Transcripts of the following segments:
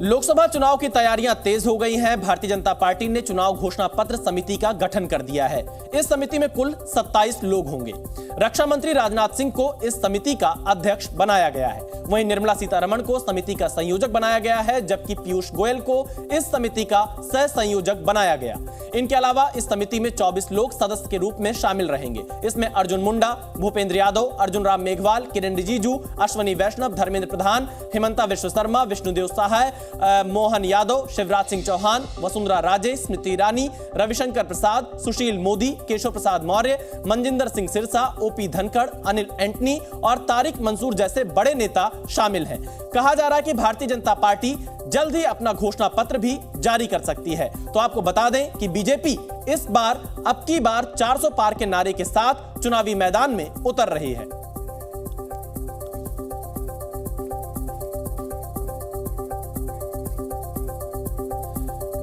लोकसभा चुनाव की तैयारियां तेज हो गई हैं। भारतीय जनता पार्टी ने चुनाव घोषणा पत्र समिति का गठन कर दिया है। इस समिति में कुल 27 लोग होंगे। रक्षा मंत्री राजनाथ सिंह को इस समिति का अध्यक्ष बनाया गया है। वहीं निर्मला सीतारमण को समिति का संयोजक बनाया गया है, जबकि पीयूष गोयल को इस समिति का सह संयोजक बनाया गया। इनके अलावा इस समिति में 24 लोग सदस्य के रूप में शामिल रहेंगे। इसमें अर्जुन मुंडा, भूपेंद्र यादव, अर्जुन राम मेघवाल, किरेन रिजिजू, अश्वनी वैष्णव, धर्मेंद्र प्रधान, हिमंता विश्व शर्मा, विष्णुदेव सहाय, मोहन यादव, शिवराज सिंह चौहान, वसुंधरा राजे, स्मृति ईरानी, रविशंकर प्रसाद, सुशील मोदी, केशव प्रसाद मौर्य, मनजिंदर सिंह सिरसा, ओपी धनखड़, अनिल एंटनी और तारिक मंसूर जैसे बड़े नेता शामिल हैं। कहा जा रहा है कि भारतीय जनता पार्टी जल्द ही अपना घोषणा पत्र भी जारी कर सकती है। तो आपको बता दें कि बीजेपी इस बार अब की बार 400 पार के नारे के साथ चुनावी मैदान में उतर रही है।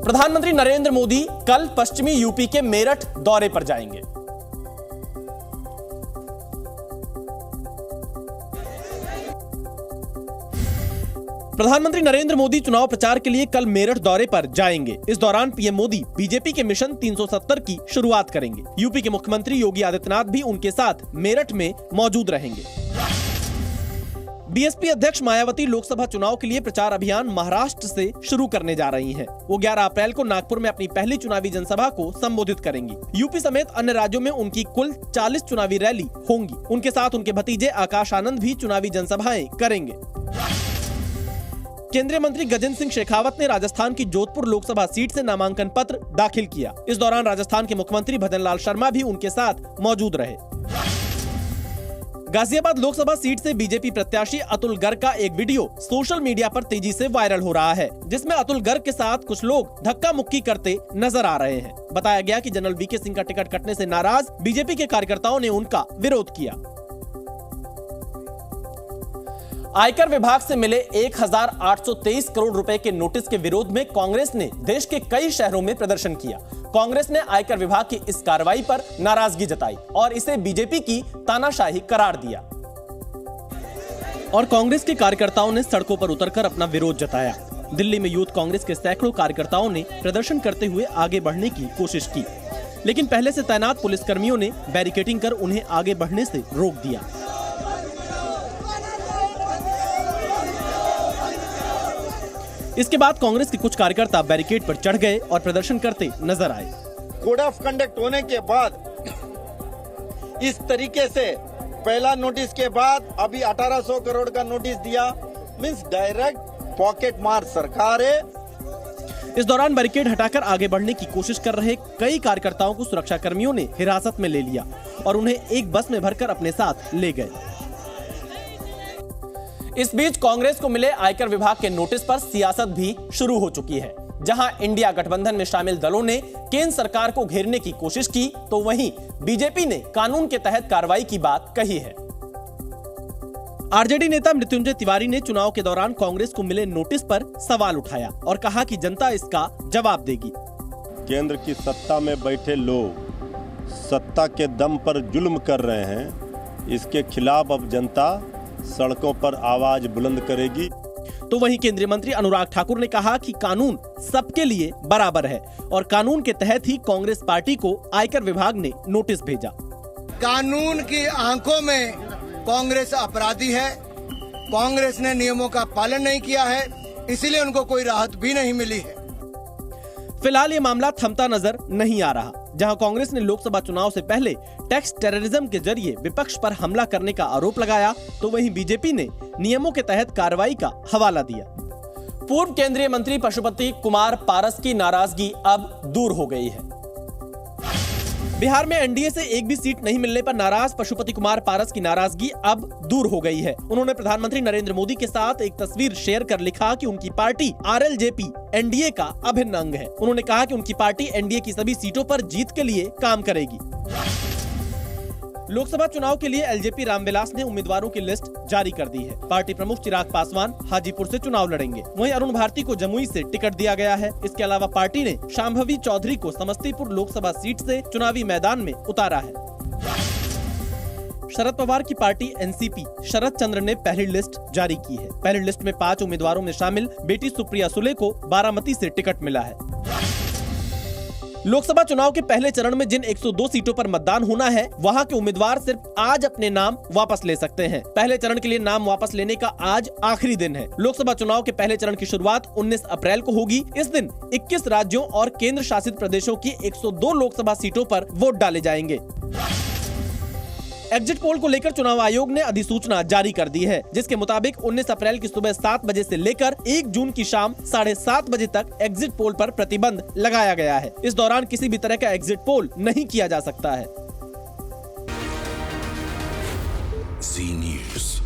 प्रधानमंत्री नरेंद्र मोदी कल पश्चिमी यूपी के मेरठ दौरे पर जाएंगे। प्रधानमंत्री नरेंद्र मोदी चुनाव प्रचार के लिए कल मेरठ दौरे पर जाएंगे। इस दौरान पीएम मोदी बीजेपी के मिशन 370 की शुरुआत करेंगे। यूपी के मुख्यमंत्री योगी आदित्यनाथ भी उनके साथ मेरठ में मौजूद रहेंगे। बीएसपी अध्यक्ष मायावती लोकसभा चुनाव के लिए प्रचार अभियान महाराष्ट्र से शुरू करने जा रही हैं। वो 11 अप्रैल को नागपुर में अपनी पहली चुनावी जनसभा को संबोधित करेंगी। यूपी समेत अन्य राज्यों में उनकी कुल 40 चुनावी रैली होंगी। उनके साथ उनके भतीजे आकाश आनंद भी चुनावी जनसभाएं करेंगे। केंद्रीय मंत्री गजेंद्र सिंह शेखावत ने राजस्थान की जोधपुर लोकसभा सीट से नामांकन पत्र दाखिल किया। इस दौरान राजस्थान के मुख्यमंत्री भजन लाल शर्मा भी उनके साथ मौजूद रहे। गाजियाबाद लोकसभा सीट से बीजेपी प्रत्याशी अतुल गर्ग का एक वीडियो सोशल मीडिया पर तेजी से वायरल हो रहा है, जिसमें अतुल गर्ग के साथ कुछ लोग धक्का मुक्की करते नजर आ रहे हैं। बताया गया कि जनरल वीके सिंह का टिकट कटने से नाराज बीजेपी के कार्यकर्ताओं ने उनका विरोध किया। आयकर विभाग से मिले 1823 करोड़ रुपए के नोटिस के विरोध में कांग्रेस ने देश के कई शहरों में प्रदर्शन किया। कांग्रेस ने आयकर विभाग की इस कार्रवाई पर नाराजगी जताई और इसे बीजेपी की तानाशाही करार दिया। और कांग्रेस के कार्यकर्ताओं ने सड़कों पर उतरकर अपना विरोध जताया। दिल्ली में यूथ कांग्रेस के सैकड़ों कार्यकर्ताओं ने प्रदर्शन करते हुए आगे बढ़ने की कोशिश की, लेकिन पहले से तैनात पुलिसकर्मियों ने बैरिकेडिंग कर उन्हें आगे बढ़ने से रोक दिया। इसके बाद कांग्रेस के कुछ कार्यकर्ता बैरिकेड पर चढ़ गए और प्रदर्शन करते नजर आए। कोड ऑफ कंडक्ट होने के बाद इस तरीके से पहला नोटिस के बाद अभी 1800 करोड़ का नोटिस दिया, मींस डायरेक्ट पॉकेट मार सरकार है। इस दौरान बैरिकेड हटाकर आगे बढ़ने की कोशिश कर रहे कई कार्यकर्ताओं को सुरक्षा कर्मियों ने हिरासत में ले लिया और उन्हें एक बस में भरकर अपने साथ ले गए। इस बीच कांग्रेस को मिले आयकर विभाग के नोटिस पर सियासत भी शुरू हो चुकी है। जहां इंडिया गठबंधन में शामिल दलों ने केंद्र सरकार को घेरने की कोशिश की, तो वहीं बीजेपी ने कानून के तहत कार्रवाई की बात कही है। आरजेडी नेता मृत्युंजय तिवारी ने चुनाव के दौरान कांग्रेस को मिले नोटिस पर सवाल उठाया और कहा कि जनता इसका जवाब देगी। केंद्र की सत्ता में बैठे लोग सत्ता के दम पर जुल्म कर रहे हैं, इसके खिलाफ अब जनता सड़कों पर आवाज बुलंद करेगी। तो वहीं केंद्रीय मंत्री अनुराग ठाकुर ने कहा कि कानून सबके लिए बराबर है और कानून के तहत ही कांग्रेस पार्टी को आयकर विभाग ने नोटिस भेजा। कानून की आंखों में कांग्रेस अपराधी है। कांग्रेस ने नियमों का पालन नहीं किया है, इसीलिए उनको कोई राहत भी नहीं मिली है। फिलहाल ये मामला थमता नजर नहीं आ रहा। जहां कांग्रेस ने लोकसभा चुनाव से पहले टैक्स टेररिज्म के जरिए विपक्ष पर हमला करने का आरोप लगाया, तो वहीं बीजेपी ने नियमों के तहत कार्रवाई का हवाला दिया। पूर्व केंद्रीय मंत्री पशुपति कुमार पारस की नाराजगी अब दूर हो गई है। बिहार में एनडीए से एक भी सीट नहीं मिलने पर नाराज पशुपति कुमार पारस की नाराजगी अब दूर हो गई है। उन्होंने प्रधानमंत्री नरेंद्र मोदी के साथ एक तस्वीर शेयर कर लिखा कि उनकी पार्टी आरएलजेपी एनडीए का अभिन्न अंग है। उन्होंने कहा कि उनकी पार्टी एनडीए की सभी सीटों पर जीत के लिए काम करेगी। लोकसभा चुनाव के लिए एलजेपी रामविलास ने उम्मीदवारों की लिस्ट जारी कर दी है। पार्टी प्रमुख चिराग पासवान हाजीपुर से चुनाव लड़ेंगे। वहीं अरुण भारती को जमुई से टिकट दिया गया है। इसके अलावा पार्टी ने शांभवी चौधरी को समस्तीपुर लोकसभा सीट से चुनावी मैदान में उतारा है। शरद पवार की पार्टी एनसीपी शरद चंद्र ने पहली लिस्ट जारी की है। पहली लिस्ट में 5 उम्मीदवारों में शामिल बेटी सुप्रिया सुले को बारामती से टिकट मिला है। लोकसभा चुनाव के पहले चरण में जिन 102 सीटों पर मतदान होना है, वहां के उम्मीदवार सिर्फ आज अपने नाम वापस ले सकते हैं। पहले चरण के लिए नाम वापस लेने का आज आखिरी दिन है। लोकसभा चुनाव के पहले चरण की शुरुआत 19 अप्रैल को होगी। इस दिन 21 राज्यों और केंद्र शासित प्रदेशों की 102 लोकसभा सीटों पर वोट डाले जाएंगे। एग्जिट पोल को लेकर चुनाव आयोग ने अधिसूचना जारी कर दी है, जिसके मुताबिक 19 अप्रैल की सुबह 7 बजे से लेकर 1 जून की शाम 7:30 बजे तक एग्जिट पोल पर प्रतिबंध लगाया गया है। इस दौरान किसी भी तरह का एग्जिट पोल नहीं किया जा सकता है। Zee News।